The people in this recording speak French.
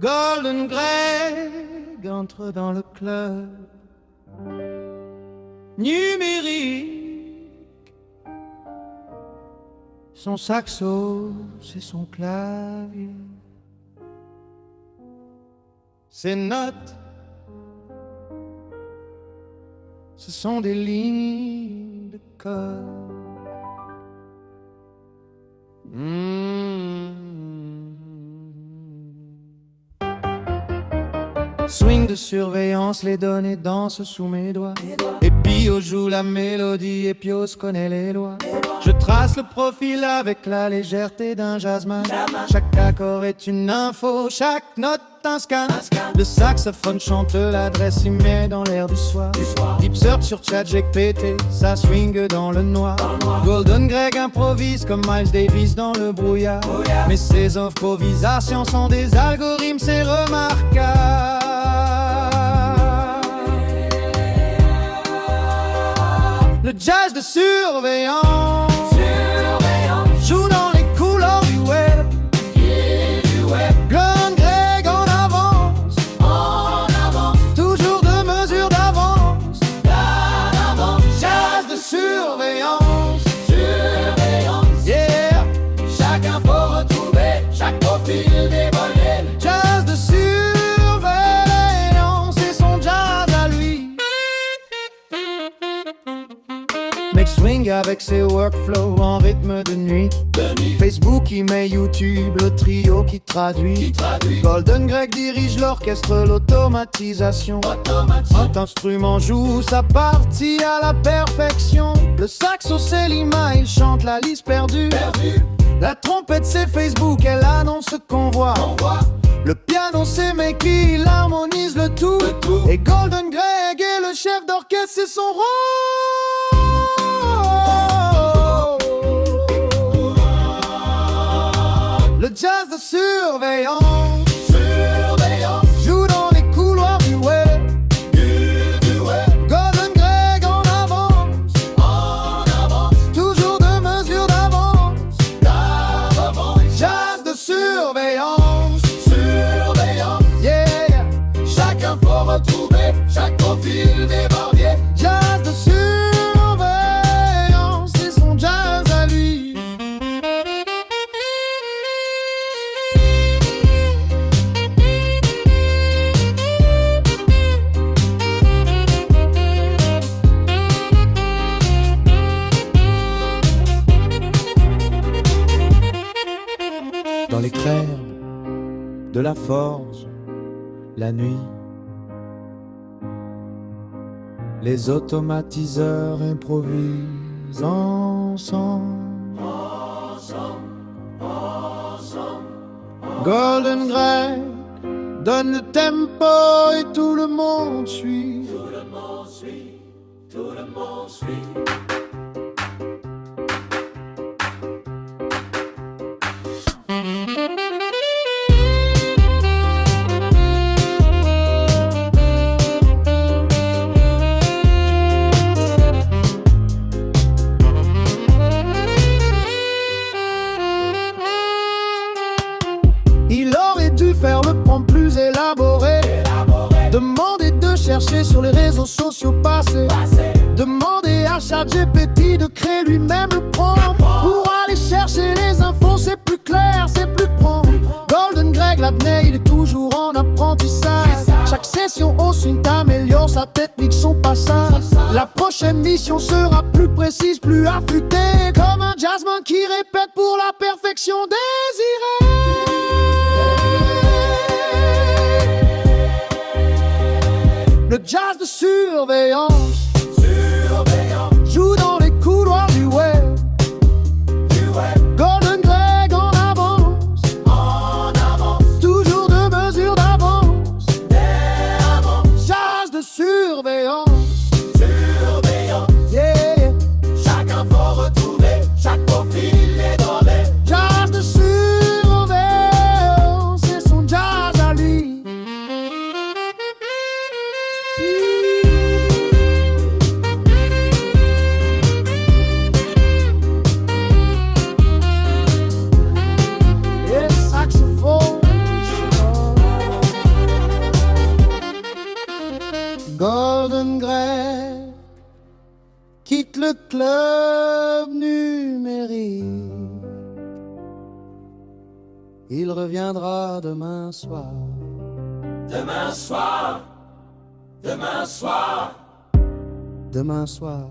Golden Greg entre dans le club numérique. Son saxo, c'est son clavier. Ses notes, ce sont des lignes de code. Swing de surveillance, les données dansent sous mes doigts. Et Pio joue la mélodie et Pios connaît les lois. Je trace le profil avec la légèreté d'un jazzman. Chaque accord est une info, chaque note un scan. Le saxophone chante l'adresse, il met dans l'air du soir. Deep Search sur ChatGPT, ça swing dans le noir. Golden Greg improvise comme Miles Davis dans le brouillard. Mais ses improvisations sont des algorithmes, c'est remarquable. Le jazz de surveillance joue dans les couleurs du web. Golden Greg en avance, toujours de mesure d'avance. Jazz de surveillance, yeah. Chaque info retrouvée, chaque profil dévoilé. Jazz de surveillance, c'est son jazz à lui. Make swing avec ses workflows en rythme de nuit. Facebook, email, YouTube, le trio qui traduit. Golden Greg dirige l'orchestre, l'automatisation. Un instrument joue sa partie à la perfection. Le saxo c'est Lima, il chante la liste perdue. La trompette c'est Facebook, elle annonce ce qu'on voit. Le piano c'est Makey, il harmonise le tout. Et Golden Greg est le chef d'orchestre, c'est son rôle. Le jazz de surveillance joue dans les couloirs du web. Golden Greg en avance, toujours de mesure d'avance. Jazz de surveillance, yeah. Chaque info retrouvée, chaque profil débordé. Jazz de surveillance, c'est son jazz à lui. Dans les crèmes de la forge, la nuit, les automatiseurs improvisent ensemble. Golden Greg donne le tempo et tout le monde suit. Il aurait dû faire le prompt plus élaboré. Demander de chercher sur les réseaux sociaux passés. Demander à ChatGPT de créer lui-même le prompt. Pour aller chercher les infos, c'est plus clair, c'est plus prompt. Golden Greg l'admet, il est toujours en apprentissage. Chaque session au swing améliore sa technique, son passage. La prochaine mission sera plus précise, plus affûtée. Comme un jazzman qui répète pour la perfection désirée. Le jazz de surveillance joue dans les couloirs du web. Golden Greg en avance, toujours de mesure d'avance. Jazz de surveillance, yeah. Chaque info retrouvée, chaque profil est donné. Jazz de surveillance, c'est son jazz à lui. jeune grec quitte le club numérique. Il reviendra demain soir. Demain soir, demain soir, Demain soir.